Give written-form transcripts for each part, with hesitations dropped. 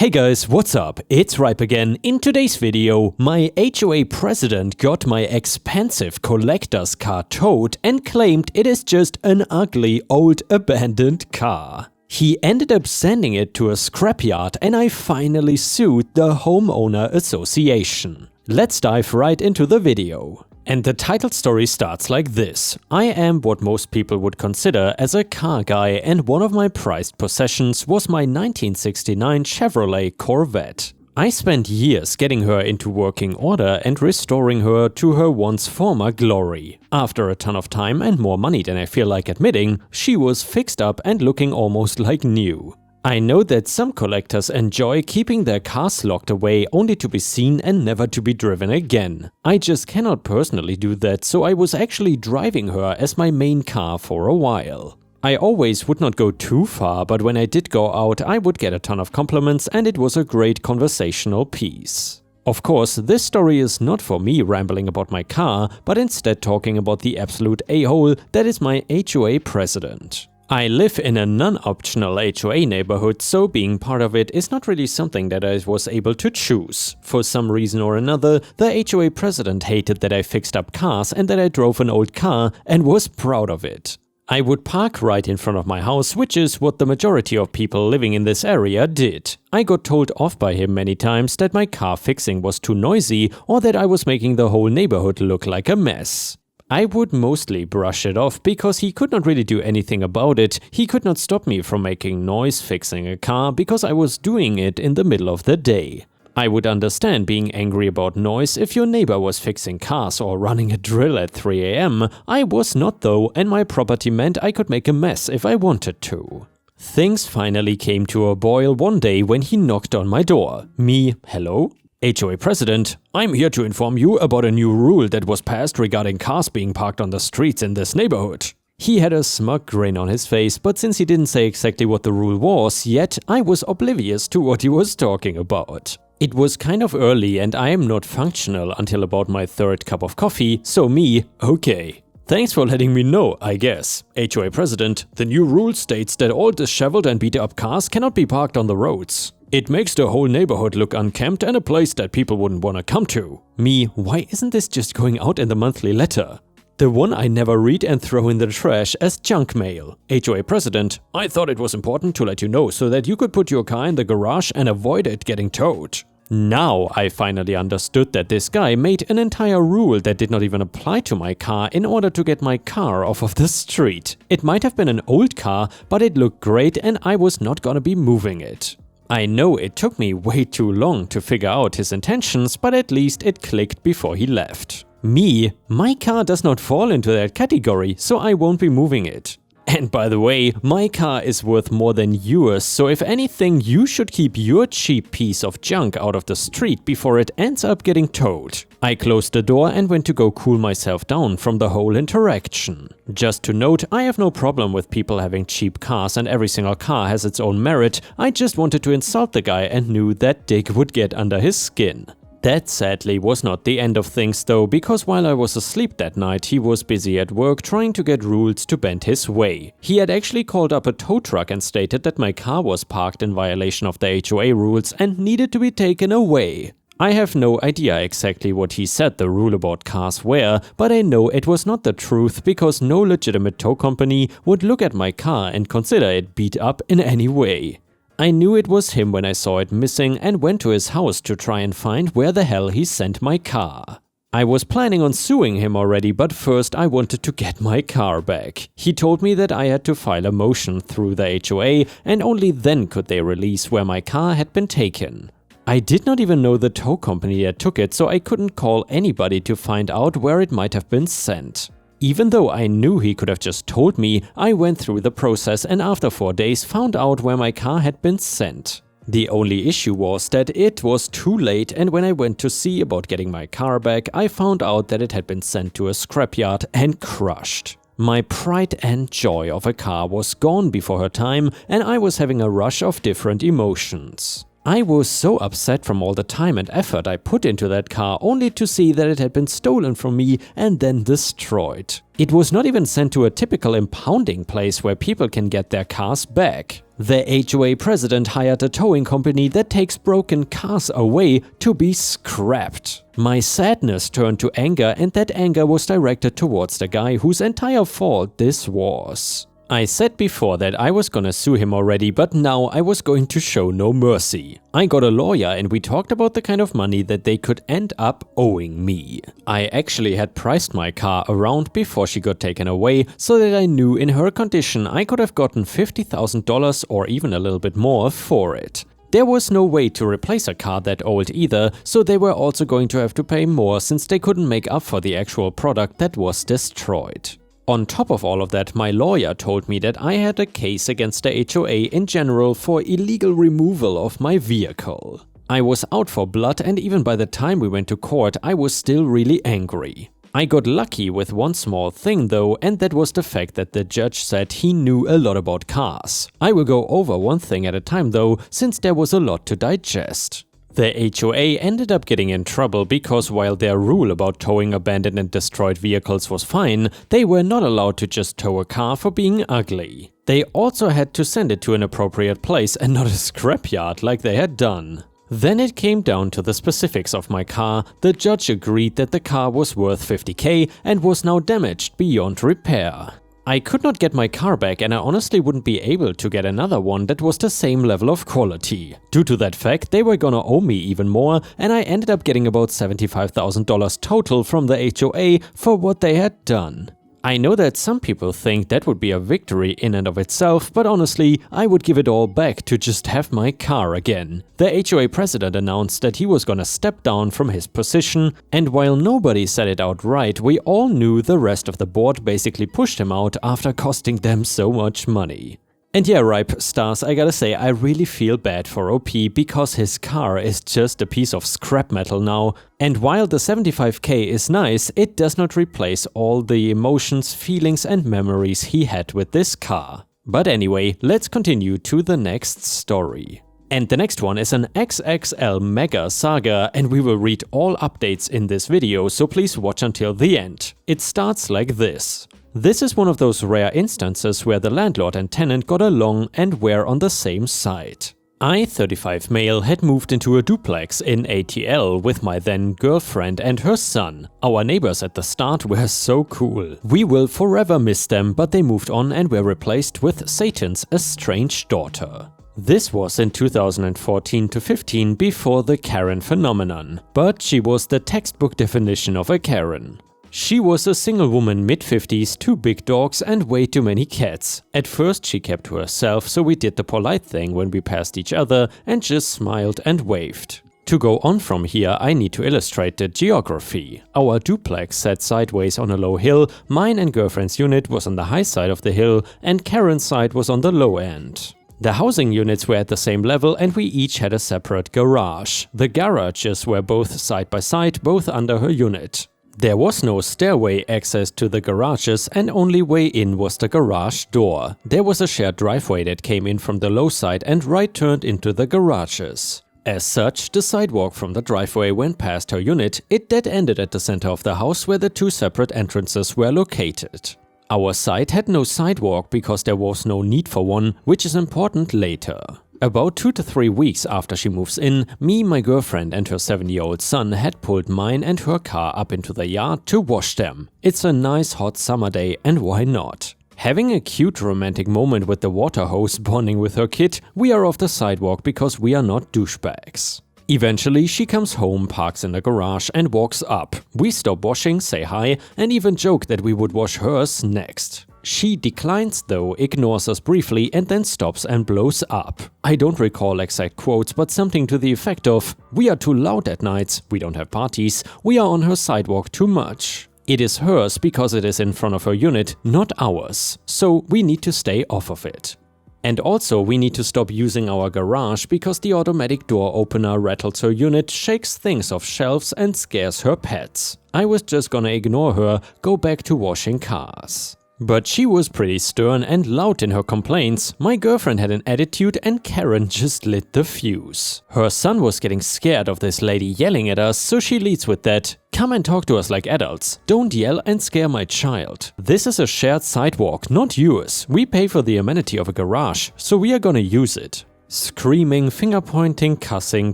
Hey guys, what's up? It's Ripe again. In today's video, my HOA president got my expensive collector's car towed and claimed it is just an ugly old abandoned car. He ended up sending it to a scrapyard and I finally sued the homeowner association. Let's dive right into the video. And the title story starts like this. I am what most people would consider as a car guy, and one of my prized possessions was my 1969 Chevrolet Corvette. I spent years getting her into working order and restoring her to her once former glory. After a ton of time and more money than I feel like admitting, she was fixed up and looking almost like new. I know that some collectors enjoy keeping their cars locked away only to be seen and never to be driven again. I just cannot personally do that, so I was actually driving her as my main car for a while. I always would not go too far, but when I did go out, I would get a ton of compliments and it was a great conversational piece. Of course, this story is not for me rambling about my car, but instead talking about the absolute a-hole that is my HOA president. I live in a non-optional HOA neighborhood, so being part of it is not really something that I was able to choose. For some reason or another, the HOA president hated that I fixed up cars and that I drove an old car and was proud of it. I would park right in front of my house, which is what the majority of people living in this area did. I got told off by him many times that my car fixing was too noisy or that I was making the whole neighborhood look like a mess. I would mostly brush it off because he could not really do anything about it. He could not stop me from making noise fixing a car because I was doing it in the middle of the day. I would understand being angry about noise if your neighbor was fixing cars or running a drill at 3 AM. I was not though, and my property meant I could make a mess if I wanted to. Things finally came to a boil one day when he knocked on my door. Me, hello? HOA president, I'm here to inform you about a new rule that was passed regarding cars being parked on the streets in this neighborhood. He had a smug grin on his face, but since he didn't say exactly what the rule was yet, I was oblivious to what he was talking about. It was kind of early and I am not functional until about my third cup of coffee, so me, okay. Thanks for letting me know, I guess. HOA president, the new rule states that all disheveled and beat up cars cannot be parked on the roads. It makes the whole neighborhood look unkempt and a place that people wouldn't want to come to. Me, why isn't this just going out in the monthly letter? The one I never read and throw in the trash as junk mail. HOA president, I thought it was important to let you know so that you could put your car in the garage and avoid it getting towed. Now I finally understood that this guy made an entire rule that did not even apply to my car in order to get my car off of the street. It might have been an old car, but it looked great and I was not gonna be moving it. I know it took me way too long to figure out his intentions, but at least it clicked before he left. Me, my car does not fall into that category, so I won't be moving it. And by the way, my car is worth more than yours, so if anything, you should keep your cheap piece of junk out of the street before it ends up getting towed. I closed the door and went to go cool myself down from the whole interaction. Just to note, I have no problem with people having cheap cars and every single car has its own merit. I just wanted to insult the guy and knew that dick would get under his skin. That sadly was not the end of things though, because while I was asleep that night, he was busy at work trying to get rules to bend his way. He had actually called up a tow truck and stated that my car was parked in violation of the HOA rules and needed to be taken away. I have no idea exactly what he said the rule about cars were, but I know it was not the truth because no legitimate tow company would look at my car and consider it beat up in any way. I knew it was him when I saw it missing and went to his house to try and find where the hell he sent my car. I was planning on suing him already, but first I wanted to get my car back. He told me that I had to file a motion through the HOA and only then could they release where my car had been taken. I did not even know the tow company that took it, so I couldn't call anybody to find out where it might have been sent. Even though I knew he could have just told me, I went through the process and after 4 days found out where my car had been sent. The only issue was that it was too late, and when I went to see about getting my car back, I found out that it had been sent to a scrapyard and crushed. My pride and joy of a car was gone before her time and I was having a rush of different emotions. I was so upset from all the time and effort I put into that car only to see that it had been stolen from me and then destroyed. It was not even sent to a typical impounding place where people can get their cars back. The HOA president hired a towing company that takes broken cars away to be scrapped. My sadness turned to anger, and that anger was directed towards the guy whose entire fault this was. I said before that I was gonna sue him already, but now I was going to show no mercy. I got a lawyer and we talked about the kind of money that they could end up owing me. I actually had priced my car around before she got taken away, so that I knew in her condition I could have gotten $50,000 or even a little bit more for it. There was no way to replace a car that old either, so they were also going to have to pay more since they couldn't make up for the actual product that was destroyed. On top of all of that, my lawyer told me that I had a case against the HOA in general for illegal removal of my vehicle. I was out for blood, and even by the time we went to court, I was still really angry. I got lucky with one small thing though, and that was the fact that the judge said he knew a lot about cars. I will go over one thing at a time though, since there was a lot to digest. The HOA ended up getting in trouble because while their rule about towing abandoned and destroyed vehicles was fine, they were not allowed to just tow a car for being ugly. They also had to send it to an appropriate place and not a scrapyard like they had done. Then it came down to the specifics of my car. The judge agreed that the car was worth $50,000 and was now damaged beyond repair. I could not get my car back, and I honestly wouldn't be able to get another one that was the same level of quality. Due to that fact, they were gonna owe me even more, and I ended up getting about $75,000 total from the HOA for what they had done. I know that some people think that would be a victory in and of itself, but honestly, I would give it all back to just have my car again. The HOA president announced that he was gonna step down from his position, and while nobody said it outright, we all knew the rest of the board basically pushed him out after costing them so much money. And yeah, Ripe Stars, I gotta say, I really feel bad for OP because his car is just a piece of scrap metal now. And while the $75,000 is nice, it does not replace all the emotions, feelings and memories he had with this car. But anyway, let's continue to the next story. And the next one is an XXL mega saga, and we will read all updates in this video, so please watch until the end. It starts like this. This is one of those rare instances where the landlord and tenant got along and were on the same side. I, 35 male, had moved into a duplex in ATL with my then girlfriend and her son. Our neighbors at the start were so cool. We will forever miss them, but they moved on and were replaced with Satan's estranged daughter. This was in 2014 to 15 before the Karen phenomenon, but she was the textbook definition of a Karen. She was a single woman mid-50s, 2 big dogs and way too many cats. At first she kept to herself, so we did the polite thing when we passed each other and just smiled and waved. To go on from here, I need to illustrate the geography. Our duplex sat sideways on a low hill, mine and girlfriend's unit was on the high side of the hill and Karen's side was on the low end. The housing units were at the same level and we each had a separate garage. The garages were both side by side, both under her unit. There was no stairway access to the garages and only way in was the garage door. There was a shared driveway that came in from the low side and right turned into the garages. As such, the sidewalk from the driveway went past her unit. It dead ended at the center of the house where the 2 separate entrances were located. Our side had no sidewalk because there was no need for one, which is important later. About 2 to 3 weeks after she moves in, me, my girlfriend and her 7-year-old son had pulled mine and her car up into the yard to wash them. It's a nice hot summer day and why not? Having a cute romantic moment with the water hose bonding with her kid, we are off the sidewalk because we are not douchebags. Eventually she comes home, parks in the garage and walks up. We stop washing, say hi and even joke that we would wash hers next. She declines though, ignores us briefly and then stops and blows up. I don't recall exact quotes, but something to the effect of, "We are too loud at nights, we don't have parties, we are on her sidewalk too much." It is hers because it is in front of her unit, not ours, so we need to stay off of it. And also we need to stop using our garage because the automatic door opener rattles her unit, shakes things off shelves and scares her pets. I was just gonna ignore her, go back to washing cars. But she was pretty stern and loud in her complaints, my girlfriend had an attitude, and Karen just lit the fuse. Her son was getting scared of this lady yelling at us, so she leads with that. Come and talk to us like adults. Don't yell and scare my child. This is a shared sidewalk, not yours. We pay for the amenity of a garage, so we are gonna use it. Screaming, finger-pointing, cussing,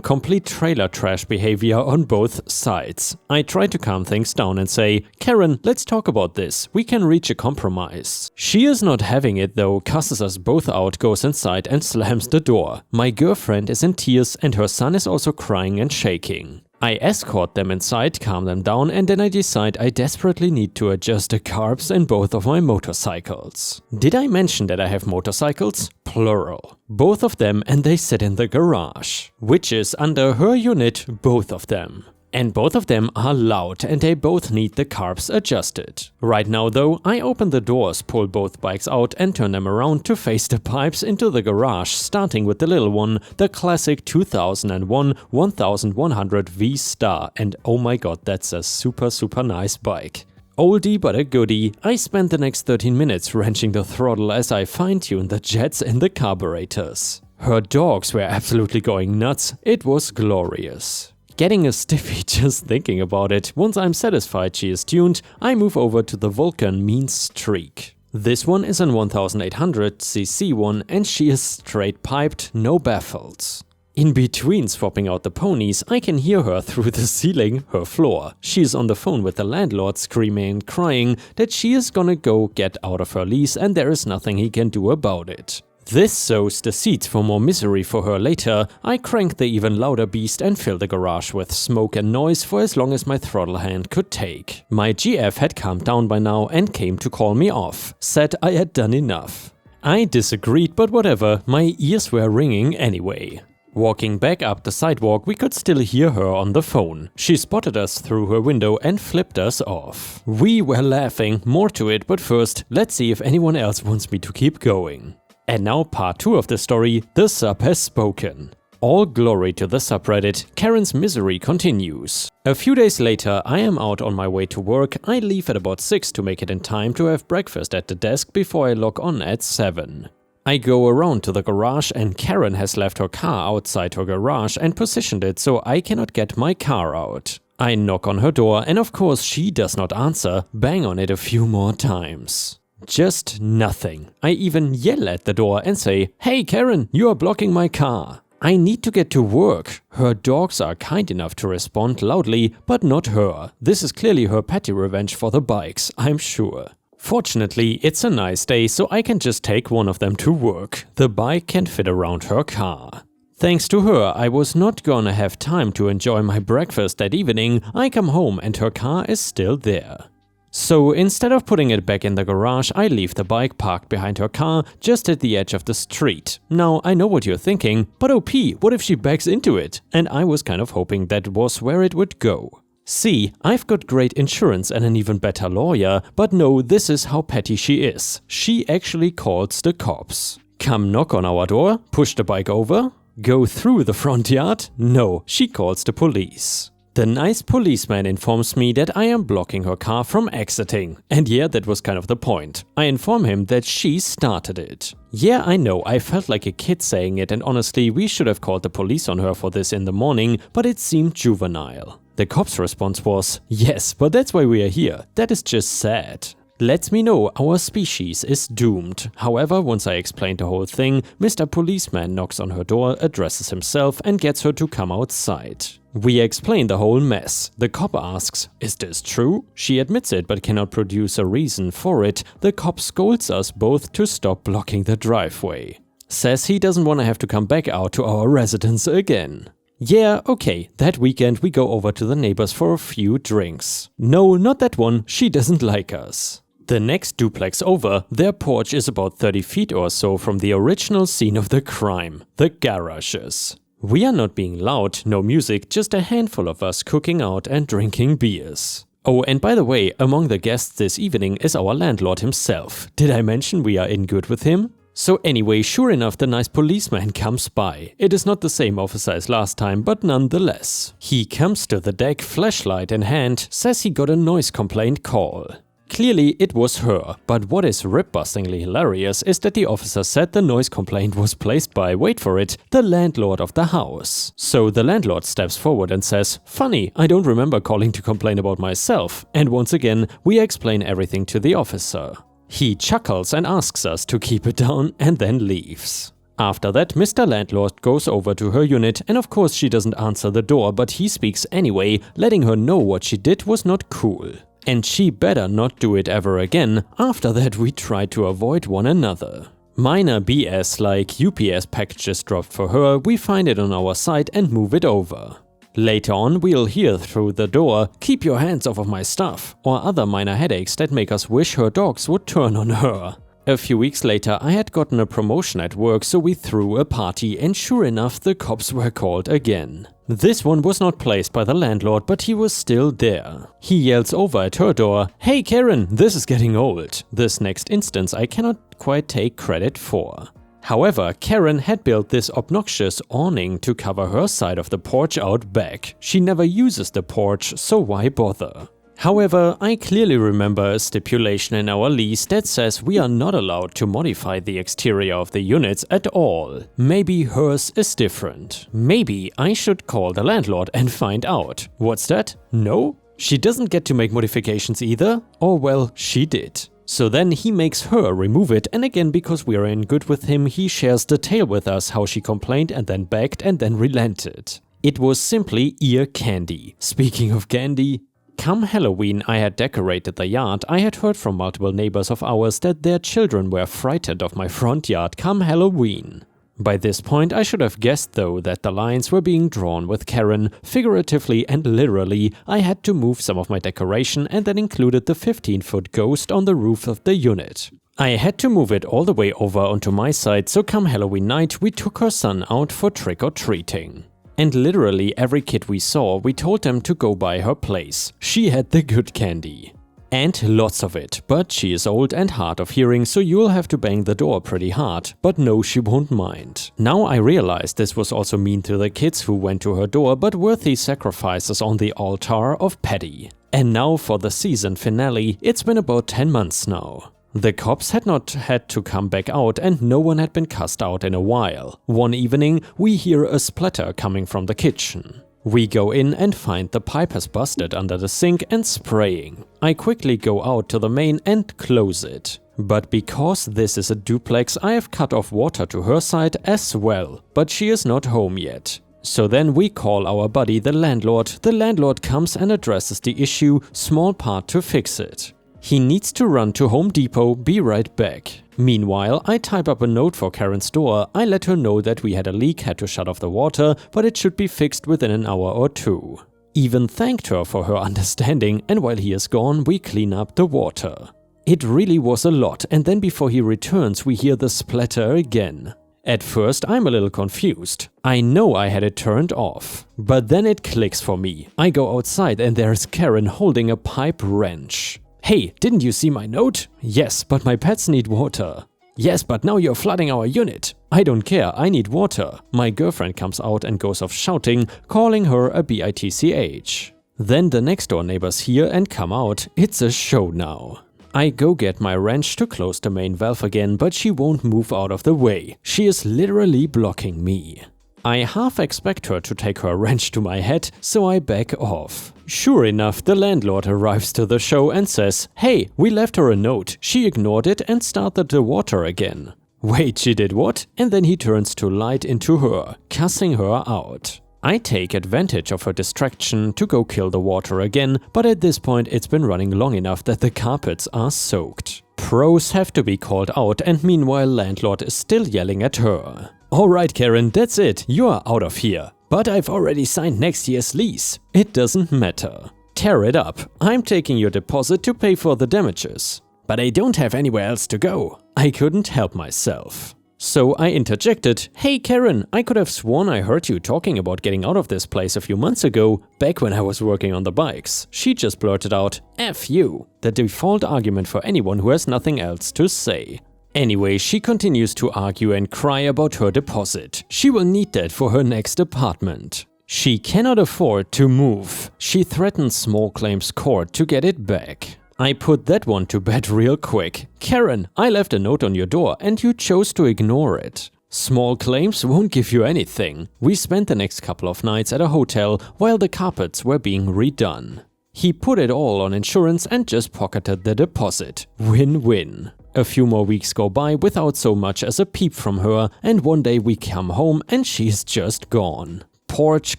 complete trailer trash behavior on both sides. I try to calm things down and say, Karen, let's talk about this. We can reach a compromise. She is not having it though, cusses us both out, goes inside and slams the door. My girlfriend is in tears and her son is also crying and shaking. I escort them inside, calm them down, and then I decide I desperately need to adjust the carbs in both of my motorcycles. Did I mention that I have motorcycles? Plural. Both of them, and they sit in the garage. Which is under her unit, both of them. And both of them are loud and they both need the carbs adjusted. Right now though, I open the doors, pull both bikes out and turn them around to face the pipes into the garage, starting with the little one, the classic 2001 1100 V-Star, and oh my god, that's a super nice bike. Oldie but a goodie, I spent the next 13 minutes wrenching the throttle as I fine-tuned the jets and the carburetors. Her dogs were absolutely going nuts, it was glorious. Getting a stiffy just thinking about it. Once I'm satisfied she is tuned, I move over to the Vulcan Mean Streak. This one is an 1800cc one and she is straight piped, no baffles. In between swapping out the ponies, I can hear her through the ceiling, her floor. She is on the phone with the landlord screaming and crying that she is gonna go get out of her lease and there is nothing he can do about it. This sows the seeds for more misery for her later. I crank the even louder beast and fill the garage with smoke and noise for as long as my throttle hand could take. My GF had calmed down by now and came to call me off, said I had done enough. I disagreed, but whatever, my ears were ringing anyway. Walking back up the sidewalk, we could still hear her on the phone. She spotted us through her window and flipped us off. We were laughing, more to it, but first, let's see if anyone else wants me to keep going. And now part 2 of the story, the sub has spoken. All glory to the subreddit, Karen's misery continues. A few days later, I am out on my way to work. I leave at about 6 to make it in time to have breakfast at the desk before I log on at 7. I go around to the garage and Karen has left her car outside her garage and positioned it so I cannot get my car out. I knock on her door and of course she does not answer, bang on it a few more times. Just nothing. I even yell at the door and say, "Hey Karen, you are blocking my car." I need to get to work. Her dogs are kind enough to respond loudly, but not her. This is clearly her petty revenge for the bikes, I'm sure. Fortunately, it's a nice day, so I can just take one of them to work. The bike can fit around her car. Thanks to her, I was not gonna have time to enjoy my breakfast that evening. I come home and her car is still there. So instead of putting it back in the garage, I leave the bike parked behind her car just at the edge of the street. Now, I know what you're thinking, but OP, what if she backs into it? And I was kind of hoping that was where it would go. See, I've got great insurance and an even better lawyer, but no, this is how petty she is. She actually calls the cops. Come knock on our door, push the bike over, go through the front yard? No, she calls the police. The nice policeman informs me that I am blocking her car from exiting. And yeah, that was kind of the point. I inform him that she started it. Yeah, I know, I felt like a kid saying it and honestly, we should have called the police on her for this in the morning, but it seemed juvenile. The cop's response was, "Yes, but that's why we are here. That is just sad." Lets me know our species is doomed. However, once I explained the whole thing, Mr. Policeman knocks on her door, addresses himself and gets her to come outside. We explain the whole mess. The cop asks, "Is this true?" She admits it but cannot produce a reason for it. The cop scolds us both to stop blocking the driveway. Says he doesn't want to have to come back out to our residence again. Yeah, okay, that weekend we go over to the neighbors for a few drinks. No, not that one, she doesn't like us. The next duplex over, their porch is about 30 feet or so from the original scene of the crime, the garages. We are not being loud, no music, just a handful of us cooking out and drinking beers. Oh, and by the way, among the guests this evening is our landlord himself. Did I mention we are in good with him? So anyway, sure enough, the nice policeman comes by. It is not the same officer as last time, but nonetheless. He comes to the deck, flashlight in hand, says he got a noise complaint call. Clearly it was her, but what is rib-bustingly hilarious is that the officer said the noise complaint was placed by, wait for it, the landlord of the house. So the landlord steps forward and says, "Funny, I don't remember calling to complain about myself," and once again we explain everything to the officer. He chuckles and asks us to keep it down and then leaves. After that, Mr. Landlord goes over to her unit and of course she doesn't answer the door, but he speaks anyway, letting her know what she did was not cool. And she better not do it ever again. After that we try to avoid one another. Minor BS like UPS packages dropped for her, we find it on our site and move it over. Later on we'll hear through the door, "Keep your hands off of my stuff," or other minor headaches that make us wish her dogs would turn on her. A few weeks later I had gotten a promotion at work, so we threw a party and sure enough the cops were called again. This one was not placed by the landlord, but he was still there. He yells over at her door, "Hey Karen, this is getting old." This next instance I cannot quite take credit for. However, Karen had built this obnoxious awning to cover her side of the porch out back. She never uses the porch, so why bother? However, I clearly remember a stipulation in our lease that says we are not allowed to modify the exterior of the units at all. Maybe hers is different. Maybe I should call the landlord and find out. What's that? No? She doesn't get to make modifications either? Or well, she did. So then he makes her remove it, and again because we are in good with him, he shares the tale with us how she complained and then begged and then relented. It was simply ear candy. Speaking of candy, come Halloween I had decorated the yard. I had heard from multiple neighbors of ours that their children were frightened of my front yard come Halloween. By this point I should have guessed though that the lines were being drawn with Karen. Figuratively and literally, I had to move some of my decoration and that included the 15-foot ghost on the roof of the unit. I had to move it all the way over onto my side, so come Halloween night we took her son out for trick-or-treating. And literally every kid we saw, we told them to go by her place. She had the good candy. And lots of it, but she is old and hard of hearing, so you'll have to bang the door pretty hard. But no, she won't mind. Now I realize this was also mean to the kids who went to her door, but worthy sacrifices on the altar of Patty. And now for the season finale. It's been about 10 months now. The cops had not had to come back out and no one had been cussed out in a while. One evening we hear a splatter coming from the kitchen. We go in and find the pipe has busted under the sink and spraying. I quickly go out to the main and close it. But because this is a duplex, I have cut off water to her side as well, but she is not home yet. So then we call our buddy the landlord. The landlord comes and addresses the issue, small part to fix it. He needs to run to Home Depot, be right back. Meanwhile, I type up a note for Karen's door. I let her know that we had a leak, had to shut off the water, but it should be fixed within an hour or two. Even thanked her for her understanding, and while he is gone, we clean up the water. It really was a lot, and then before he returns, we hear the splatter again. At first, I'm a little confused. I know I had it turned off. But then it clicks for me. I go outside and there's Karen holding a pipe wrench. "Hey, didn't you see my note?" "Yes, but my pets need water." "Yes, but now you're flooding our unit." "I don't care, I need water." My girlfriend comes out and goes off shouting, calling her a bitch. Then the next door neighbors hear and come out. It's a show now. I go get my wrench to close the main valve again, but she won't move out of the way. She is literally blocking me. I half expect her to take her wrench to my head, so I back off. Sure enough, the landlord arrives to the show and says, "Hey, we left her a note." She ignored it and started the water again. Wait, she did what? And then he turns to light into her, cussing her out. I take advantage of her distraction to go kill the water again, but at this point it's been running long enough that the carpets are soaked. Pros have to be called out, and meanwhile landlord is still yelling at her. "Alright Karen, that's it, you're out of here. But I've already signed next year's lease." "It doesn't matter. Tear it up. I'm taking your deposit to pay for the damages." "But I don't have anywhere else to go." I couldn't help myself. So I interjected, "Hey Karen, I could have sworn I heard you talking about getting out of this place a few months ago, back when I was working on the bikes." She just blurted out, "F you," the default argument for anyone who has nothing else to say. Anyway, she continues to argue and cry about her deposit. She will need that for her next apartment. She cannot afford to move. She threatens small claims court to get it back. I put that one to bed real quick. Karen, I left a note on your door and you chose to ignore it. Small claims won't give you anything. We spent the next couple of nights at a hotel while the carpets were being redone. He put it all on insurance and just pocketed the deposit. Win-win. A few more weeks go by without so much as a peep from her, and one day we come home and she's just gone. Porch,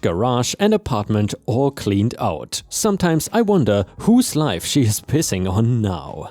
garage and apartment all cleaned out. Sometimes I wonder whose life she is pissing on now.